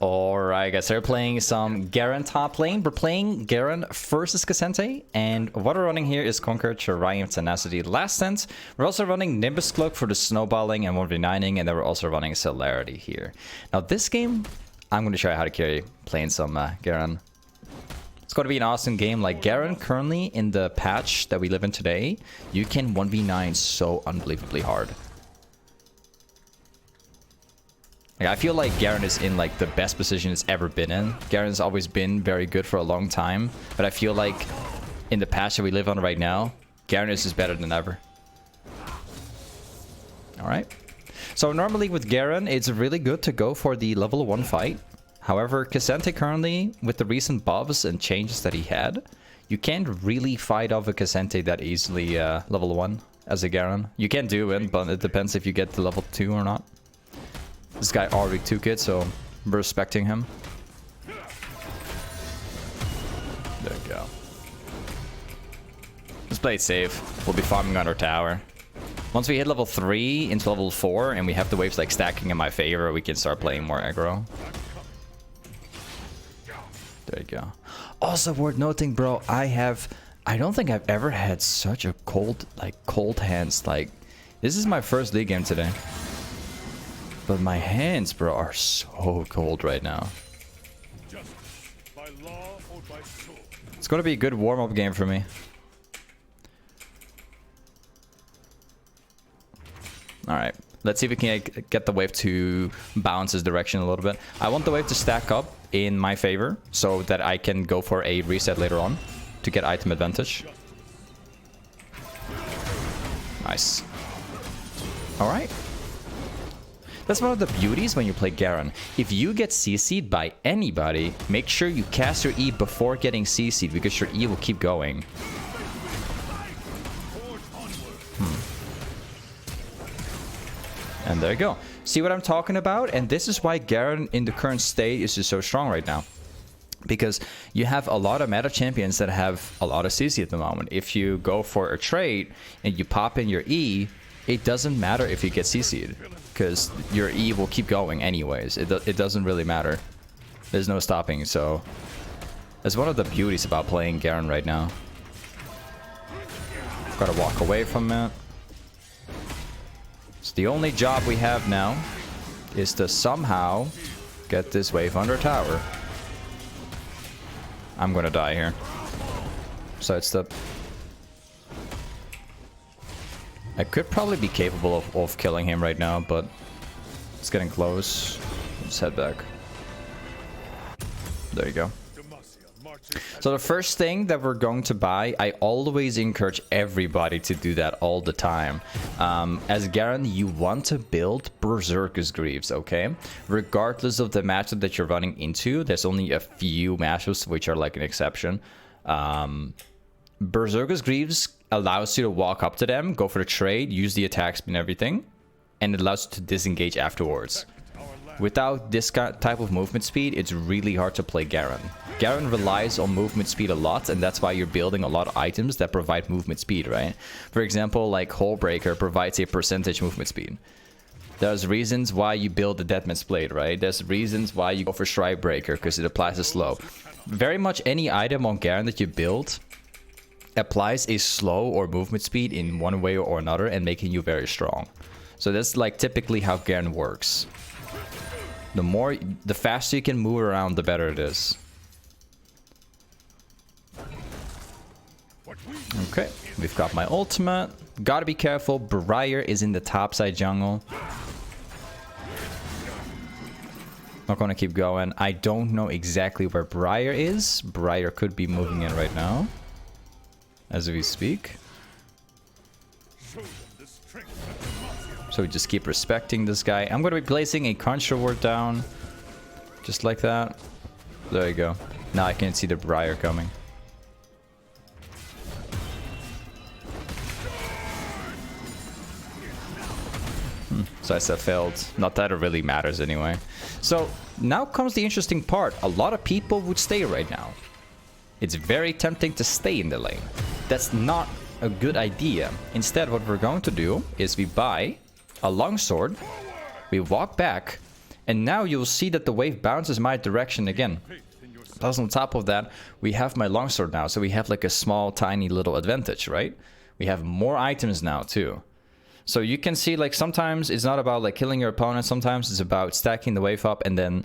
Alright guys, so we're playing some Garen top lane. We're playing Garen versus Cassante, and what we're running here is Conquer, Triumph, Tenacity, Last Stand. We're also running Nimbus Cloak for the snowballing and 1v9ing, and then we're also running Celerity here. Now this game, I'm going to show you how to carry playing some Garen. It's going to be an awesome game. Like Garen currently in the patch that we live in today, you can 1v9 so unbelievably hard. Like, I feel like Garen is in like the best position it's ever been in. Garen's always been very good for a long time, but I feel like in the patch that we live on right now, Garen is just better than ever. Alright. So normally with Garen, it's really good to go for the level 1 fight. However, Cassante currently, with the recent buffs and changes that he had, you can't really fight off a Cassante that easily level 1 as a Garen. You can do it, but it depends if you get to level 2 or not. This guy already took it, so we're respecting him. There we go. Let's play it safe. We'll be farming on our tower. Once we hit level 3 into level 4 and we have the waves like stacking in my favor, we can start playing more aggro. There you go. Also worth noting, bro, I don't think I've ever had such a cold hands. Like, this is my first league game today. But my hands, bro, are so cold right now. It's gonna be a good warm-up game for me. Alright, let's see if we can get the wave to bounce this direction a little bit. I want the wave to stack up in my favor so that I can go for a reset later on to get item advantage. Nice. Alright. That's one of the beauties when you play Garen. If you get CC'd by anybody, make sure you cast your E before getting CC'd because your E will keep going. And there you go. See what I'm talking about? And this is why Garen in the current state is just so strong right now. Because you have a lot of meta champions that have a lot of CC at the moment. If you go for a trade and you pop in your E, it doesn't matter if you get CC'd. Because your E will keep going anyways. It doesn't really matter. There's no stopping, so... That's one of the beauties about playing Garen right now. Gotta walk away from it. So the only job we have now is to somehow get this wave under tower. I'm gonna die here. Sidestep. I could probably be capable of killing him right now, but it's getting close. Let's head back. There you go. So the first thing that we're going to buy, I always encourage everybody to do that all the time. As Garen, you want to build Berserker's Greaves, okay? Regardless of the matchup that you're running into, there's only a few matchups which are like an exception. Berserker's Greaves allows you to walk up to them, go for the trade, use the attack speed and everything, and it allows you to disengage afterwards. Without this type of movement speed, it's really hard to play Garen. Garen relies on movement speed a lot, and that's why you're building a lot of items that provide movement speed, right? For example, like Hullbreaker provides a percentage movement speed. There's reasons why you build the Deadman's Blade, right? There's reasons why you go for stridebreaker, because it applies a slow. Very much any item on Garen that you build applies a slow or movement speed in one way or another and making you very strong. So that's like typically how Garen works. The faster you can move around, the better it is. Okay, we've got my ultimate. Gotta be careful, Briar is in the top side jungle. Not gonna keep going. I don't know exactly where Briar is. Briar could be moving in right now as we speak. So we just keep respecting this guy. I'm going to be placing a Conjure Ward down. Just like that. There you go. Now I can see the Briar coming. So I said failed. Not that it really matters anyway. So now comes the interesting part. A lot of people would stay right now. It's very tempting to stay in the lane. That's not a good idea. Instead, what we're going to do is we buy a longsword, we walk back, And now you'll see that the wave bounces my direction again. Plus on top of that, we have my longsword now. So we have like a small, tiny little advantage, right? We have more items now too. So you can see like sometimes it's not about like killing your opponent. Sometimes it's about stacking the wave up and then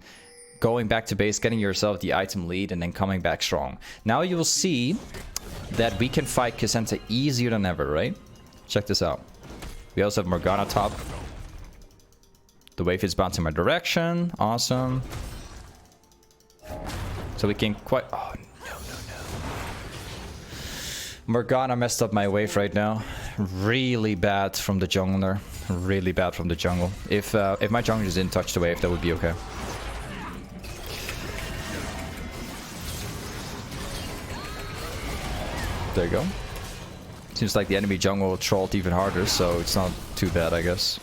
going back to base, getting yourself the item lead and then coming back strong. Now you will see that we can fight Cassandra easier than ever, right? Check this out. We also have Morgana top. The wave is bouncing my direction. Awesome. So we can quite... Oh, no. Morgana messed up my wave right now. Really bad from the jungler. Really bad from the jungle. If my jungler didn't touch the wave, that would be okay. There you go. Seems like the enemy jungle trolled even harder, so it's not too bad, I guess.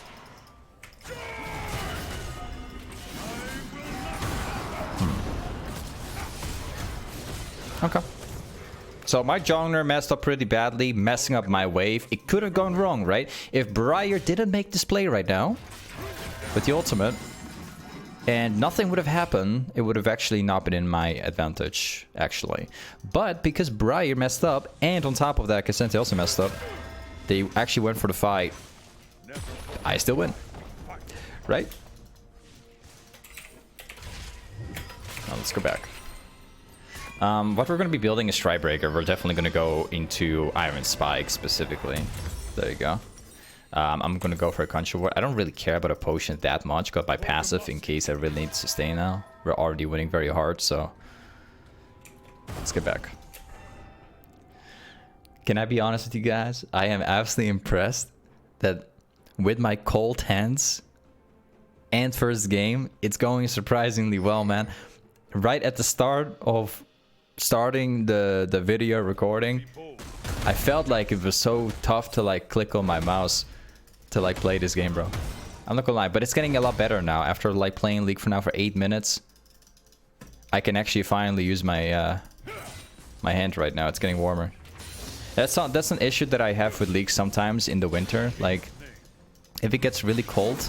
Okay. So my jungler messed up pretty badly, messing up my wave. It could have gone wrong, right? If Briar didn't make this play right now, with the ultimate, and nothing would have happened, it would have actually not been in my advantage, actually. But because Briar messed up, and on top of that, Cassandra also messed up, they actually went for the fight. I still win. Right? Now let's go back. What we're going to be building is stridebreaker. We're definitely going to go into Iron Spike specifically. There you go. I'm going to go for a Contra Ward. I don't really care about a potion that much. Got my passive in case I really need to sustain now. We're already winning very hard, so... Let's get back. Can I be honest with you guys? I am absolutely impressed that with my cold hands and first game, it's going surprisingly well, man. Right at the start of starting the video recording, I felt like it was so tough to like click on my mouse to like play this game, bro. I'm not gonna lie, but it's getting a lot better now. After like playing League for 8 minutes, I can actually finally use my my hand right now. It's getting warmer. That's an issue that I have with League sometimes in the winter. Like, if it gets really cold,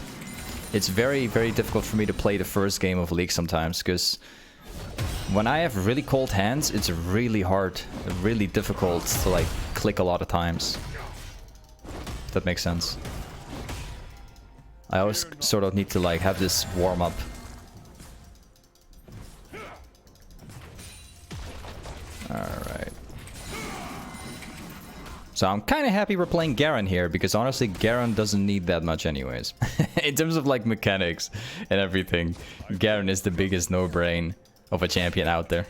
it's very, very difficult for me to play the first game of League sometimes, because when I have really cold hands, it's really hard, really difficult to like click a lot of times. If that makes sense. I always sort of need to like have this warm up. Alright. So I'm kind of happy we're playing Garen here, because honestly Garen doesn't need that much anyways. In terms of like mechanics and everything, Garen is the biggest no-brain of a champion out there.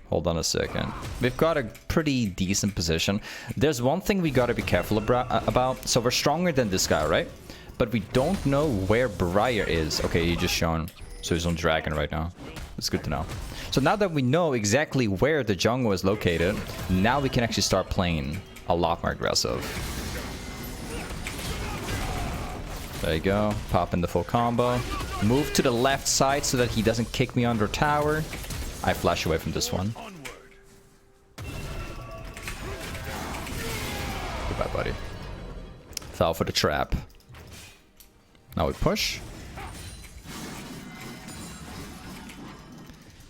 Hold on a second. We've got a pretty decent position. There's one thing we gotta be careful about. So we're stronger than this guy, right? But we don't know where Briar is. Okay, he just shown. So he's on Dragon right now. It's good to know. So now that we know exactly where the jungle is located, now we can actually start playing a lot more aggressive. There you go. Pop in the full combo. Move to the left side so that he doesn't kick me under tower. I flash away from this one. Goodbye, buddy. Fell for the trap. Now we push.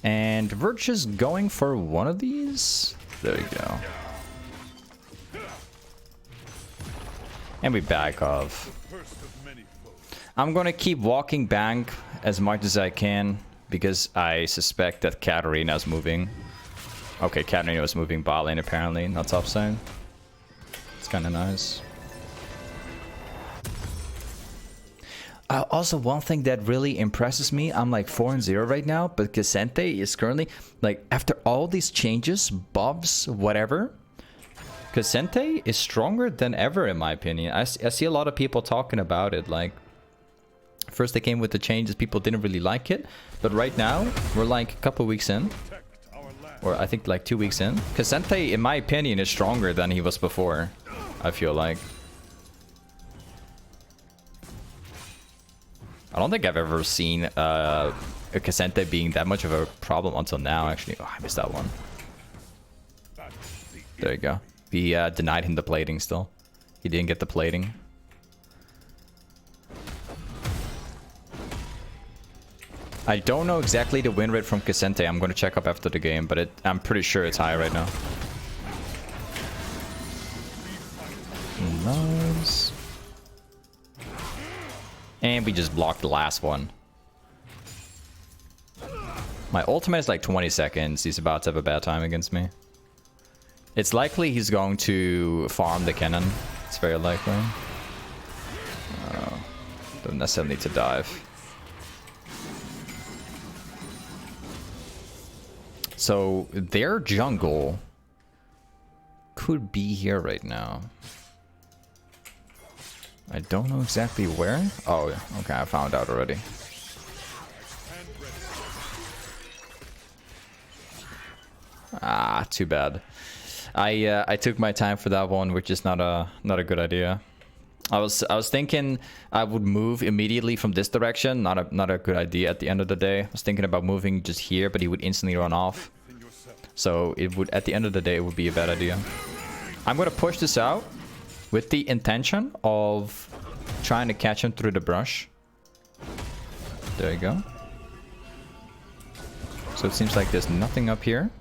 And we're just going for one of these. There you go. And we back off. I'm gonna keep walking back as much as I can, because I suspect that Katarina is moving. Okay, Katarina was moving bot lane apparently, not top side. It's kind of nice. Also, one thing that really impresses me, I'm like 4-0 right now, but Cassandra is currently, like, after all these changes, buffs, whatever, Cassandra is stronger than ever in my opinion. I see a lot of people talking about it, like, first they came with the changes, people didn't really like it, but right now, we're like a couple weeks in, or I think like 2 weeks in. Cassandra, in my opinion, is stronger than he was before, I feel like. I don't think I've ever seen a Cassandra being that much of a problem until now, actually. Oh, I missed that one. There you go. We denied him the plating still. He didn't get the plating. I don't know exactly the win rate from Cassente. I'm going to check up after the game, but I'm pretty sure it's high right now. Nice. And we just blocked the last one. My ultimate is like 20 seconds. He's about to have a bad time against me. It's likely he's going to farm the cannon. It's very likely. Don't necessarily need to dive. So their jungle could be here right now. I don't know exactly where. Oh, okay, I found out already. Ah, too bad. I took my time for that one, which is not a good idea. I was thinking I would move immediately from this direction. Not a good idea at the end of the day. I was thinking about moving just here, but he would instantly run off. So it would, at the end of the day, it would be a bad idea. I'm gonna push this out with the intention of trying to catch him through the brush. There you go. So it seems like there's nothing up here.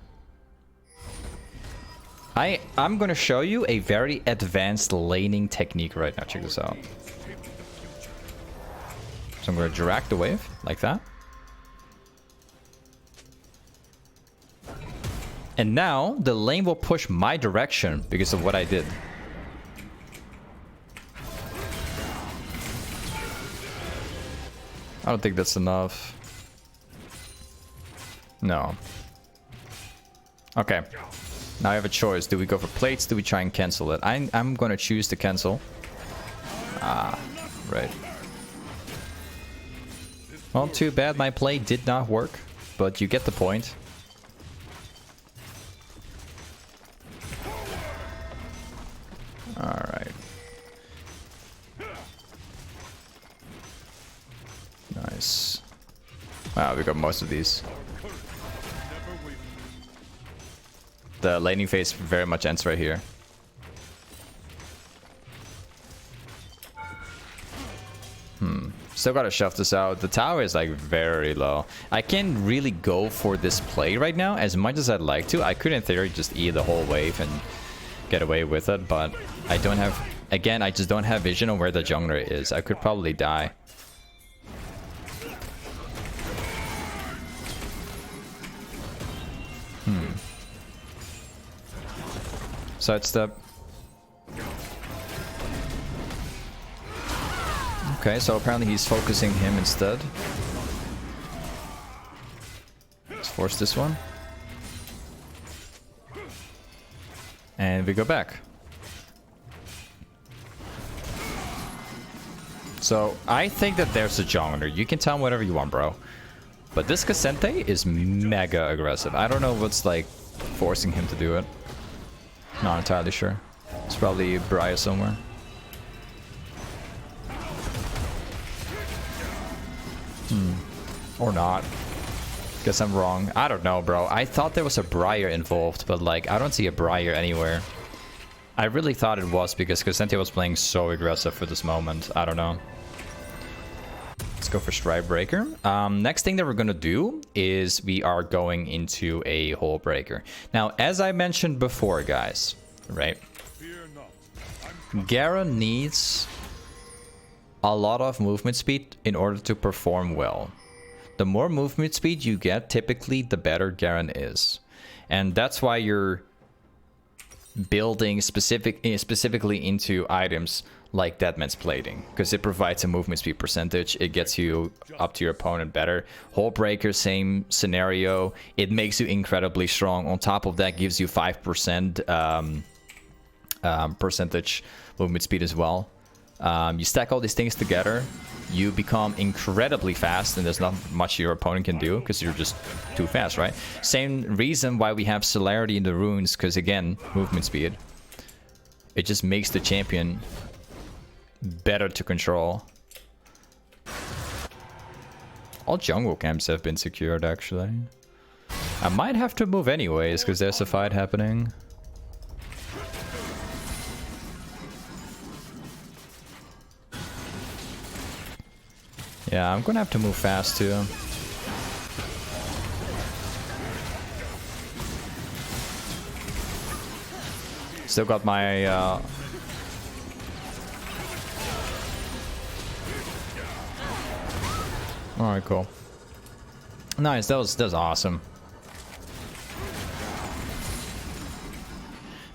I'm gonna show you a very advanced laning technique right now. Check this out. So I'm gonna drag the wave like that. And now the lane will push my direction because of what I did. I don't think that's enough. No. Okay. Now I have a choice. Do we go for plates? Do we try and cancel it? I'm gonna choose to cancel. Ah, right. Well, too bad my play did not work, but you get the point. Alright. Nice. Wow, we got most of these. The laning phase very much ends right here. Still gotta shove this out. The tower is like very low. I can't really go for this play right now as much as I'd like to. I could in theory just eat the whole wave and get away with it, but I don't have... Again, I just don't have vision on where the jungler is. I could probably die. Sidestep. Okay, so apparently he's focusing him instead. Let's force this one. And we go back. So I think that there's a jungler. You can tell him whatever you want, bro. But this Cassente is mega aggressive. I don't know what's like forcing him to do it. Not entirely sure. It's probably Briar somewhere. Or not. Guess I'm wrong. I don't know, bro. I thought there was a Briar involved, but like, I don't see a Briar anywhere. I really thought it was because Cassente was playing so aggressive for this moment. I don't know. Let's go for stridebreaker. Next thing that we're gonna do is we are going into a hullbreaker. Now, as I mentioned before, guys, right? Garen needs a lot of movement speed in order to perform well. The more movement speed you get, typically, the better Garen is. And that's why you're building specifically into items like Deadman's Plating, because it provides a movement speed percentage. It gets you up to your opponent better. Hullbreaker, same scenario. It makes you incredibly strong. On top of that, gives you 5% percentage movement speed as well. You stack all these things together, you become incredibly fast, and there's not much your opponent can do because you're just too fast, right? Same reason why we have celerity in the runes, because again, movement speed. It just makes the champion better to control. All jungle camps have been secured, actually. I might have to move anyways, because there's a fight happening. Yeah, I'm gonna have to move fast too. Still got my... Alright, cool. Nice, that was awesome.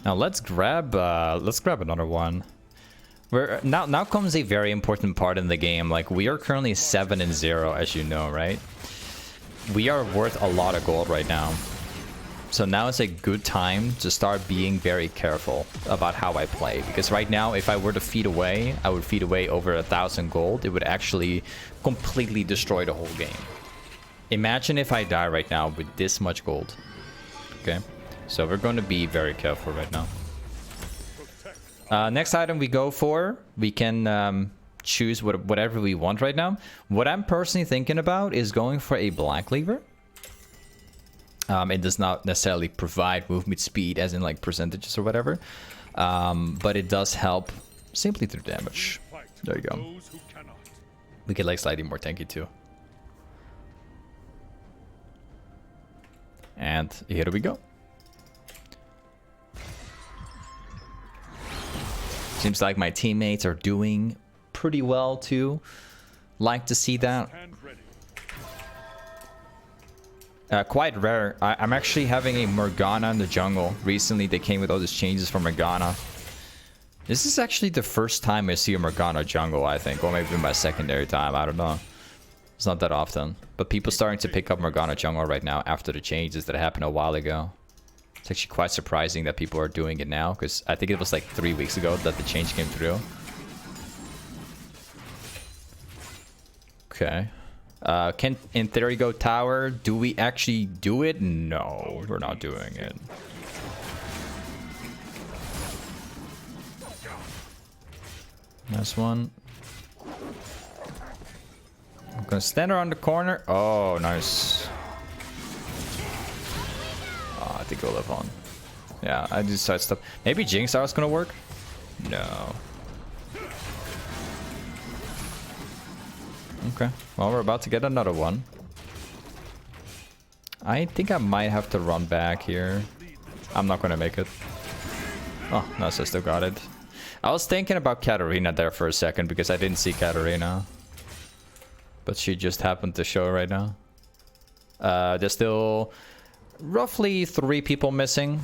Now let's grab another one. Now comes a very important part in the game. Like, we are currently 7-0, as you know, right? We are worth a lot of gold right now. So now is a good time to start being very careful about how I play. Because right now, if I were to feed away, I would feed away over 1,000 gold. It would actually completely destroy the whole game. Imagine if I die right now with this much gold. Okay, so we're going to be very careful right now. Next item we go for, we can choose whatever we want right now. What I'm personally thinking about is going for a black cleaver. It does not necessarily provide movement speed as in like percentages or whatever, but it does help simply through damage. There you go. We get like slightly more tanky too. And here we go. Seems like my teammates are doing pretty well too. Like to see that. Quite rare. I'm actually having a Morgana in the jungle. Recently they came with all these changes for Morgana. This is actually the first time I see a Morgana jungle, I think. Or maybe my secondary time, I don't know. It's not that often. But people starting to pick up Morgana jungle right now after the changes that happened a while ago. It's actually quite surprising that people are doing it now, because I think it was like 3 weeks ago that the change came through. Okay. Can in theory go tower? Do we actually do it? No, we're not doing it. Nice one. I'm gonna stand around the corner. Oh, nice. Oh, I think we'll live on. Yeah, I do side stuff. Maybe Jinx Star is gonna work? No. Okay, well, we're about to get another one. I think I might have to run back here. I'm not gonna make it. Oh, no, so I still got it. I was thinking about Katarina there for a second because I didn't see Katarina. But she just happened to show right now. There's still roughly 3 people missing.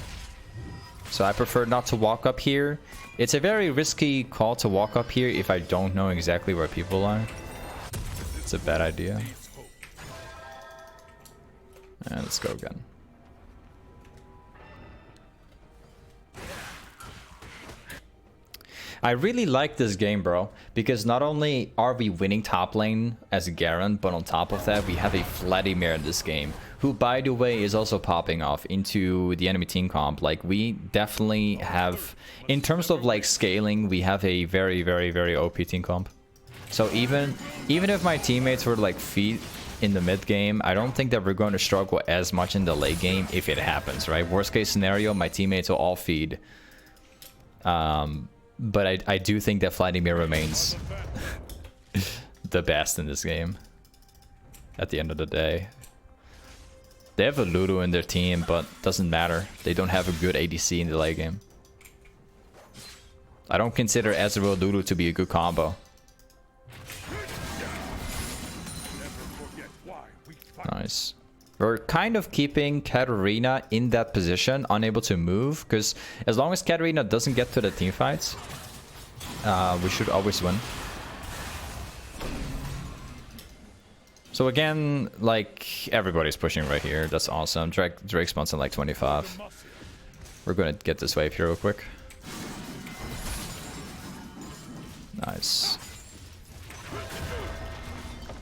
So I prefer not to walk up here. It's a very risky call to walk up here if I don't know exactly where people are. It's a bad idea. And let's go again. I really like this game, bro, because not only are we winning top lane as Garen, but on top of that, we have a Vladimir in this game, who, by the way, is also popping off into the enemy team comp. Like, we definitely have, in terms of like scaling, we have a very, very, very OP team comp. So even if my teammates were like feed in the mid game, I don't think that we're going to struggle as much in the late game if it happens, right? Worst case scenario, my teammates will all feed. But I do think that Vladimir remains the best in this game. At the end of the day. They have a Lulu in their team, but doesn't matter. They don't have a good ADC in the late game. I don't consider Ezreal Lulu to be a good combo. Nice. We're kind of keeping Katarina in that position, unable to move, because as long as Katarina doesn't get to the team fights, we should always win. So again, like, everybody's pushing right here. That's awesome. Drake spawns in like 25. We're gonna get this wave here real quick. Nice.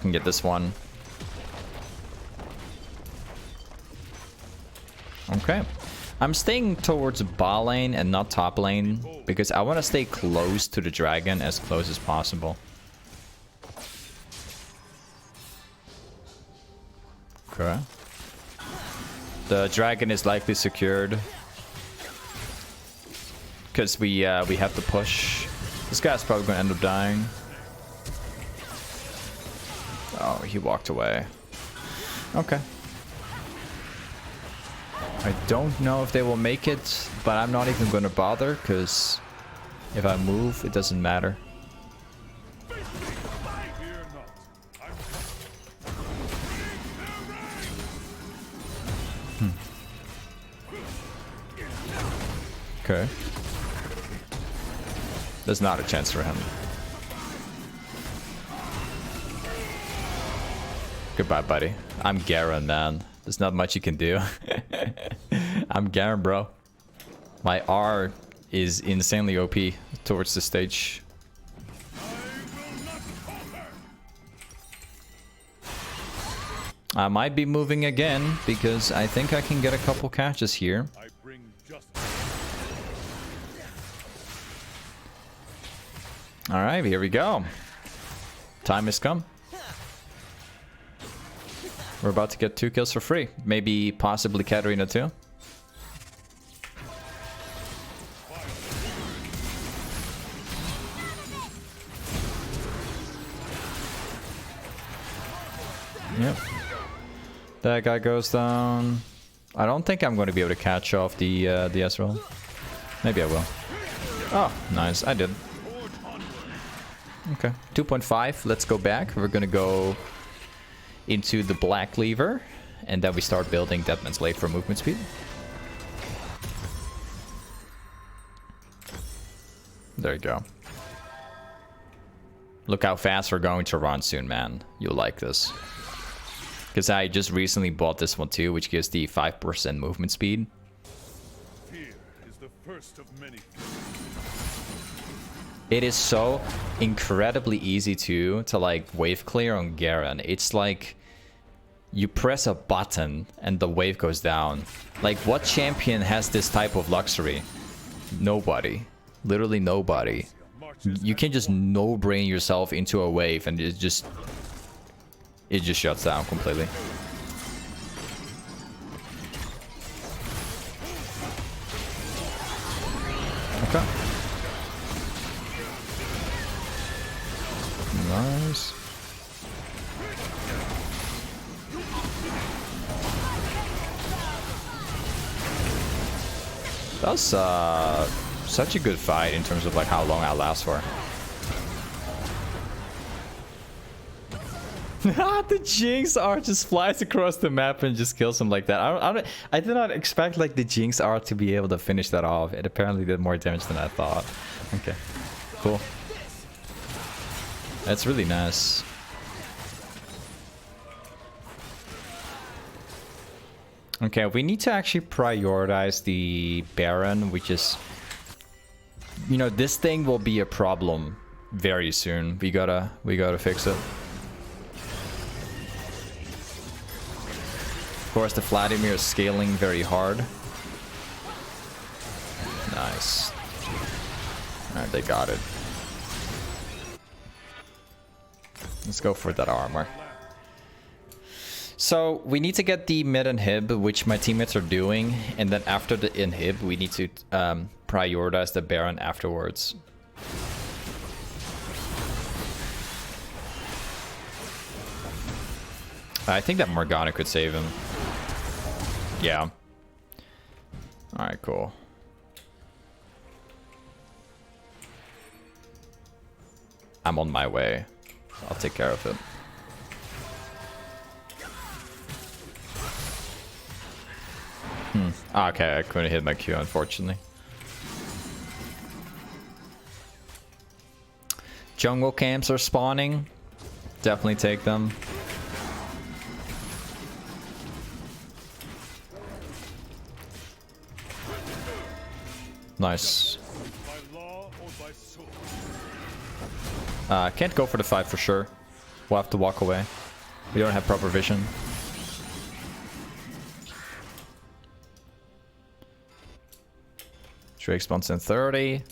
Can get this one. Okay. I'm staying towards bot lane and not top lane because I want to stay close to the dragon, as close as possible. Okay. The dragon is likely secured because we have to push. This guy's probably going to end up dying. Oh, he walked away. Okay. I don't know if they will make it, but I'm not even gonna bother, because if I move, it doesn't matter. Okay. There's not a chance for him. Goodbye, buddy. I'm Garen, man. There's not much you can do. I'm Garen, bro. My R is insanely OP towards the stage. I might be moving again because I think I can get a couple catches here. Alright, here we go. Time has come. We're about to get 2 kills for free. Maybe, possibly Katarina too. Yep. That guy goes down. I don't think I'm going to be able to catch off the Ezreal. Maybe I will. Oh, nice. I did. Okay. 2.5. Let's go back. We're going to go into the black cleaver. And then we start building Deadman's Blade for movement speed. There you go. Look how fast we're going to run soon, man. You'll like this. Because I just recently bought this one too, which gives the 5% movement speed. Fear is the first of many. It is so incredibly easy to like wave clear on Garen. It's like you press a button and the wave goes down. Like, what champion has this type of luxury? Nobody. Literally nobody. You can just no-brain yourself into a wave and it just shuts down completely. Okay. Nice. That was such a good fight in terms of like how long I last for. The Jinx art just flies across the map and just kills him like that. I did not expect like the Jinx art to be able to finish that off. It apparently did more damage than I thought. Okay, cool. That's really nice. Okay, we need to actually prioritize the Baron, which is, you know, this thing will be a problem very soon. We gotta fix it. Of course, the Vladimir is scaling very hard. Nice. Alright, they got it. Let's go for that armor. So, we need to get the mid inhib, which my teammates are doing. And then after the inhib, we need to prioritize the Baron afterwards. I think that Morgana could save him. Yeah. Alright, cool. I'm on my way. I'll take care of it. Okay, I couldn't hit my Q, unfortunately. Jungle camps are spawning. Definitely take them. Nice. Can't go for the fight for sure. We'll have to walk away. We don't have proper vision. Drake spawns in 30.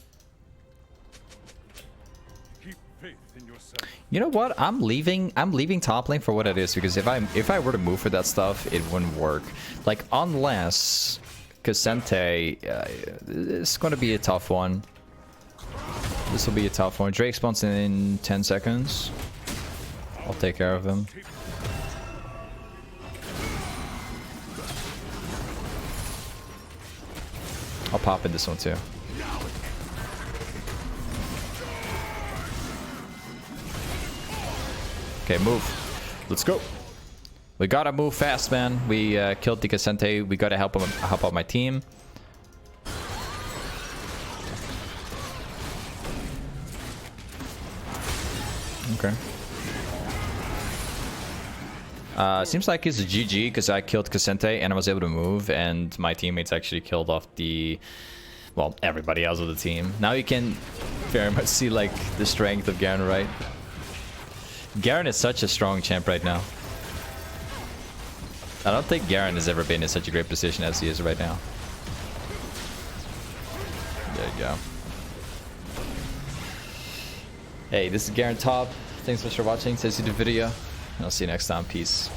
You know what? I'm leaving top lane for what it is, because if I were to move for that stuff, it wouldn't work. Like, unless Cassante, it's gonna be a tough one. This will be a tough one. Drake spawns in 10 seconds. I'll take care of him. I'll pop in this one too. Okay, move. Let's go. We gotta move fast, man. We killed the Cassente. We gotta help out my team. Okay. Seems like it's a GG because I killed Cassente and I was able to move, and my teammates actually killed off the, well, everybody else of the team. Now you can very much see like the strength of Garen, right? Garen is such a strong champ right now. I don't think Garen has ever been in such a great position as he is right now. There you go. Hey, this is Garen Top. Thanks so much for watching. Says you the video. And I'll see you next time. Peace.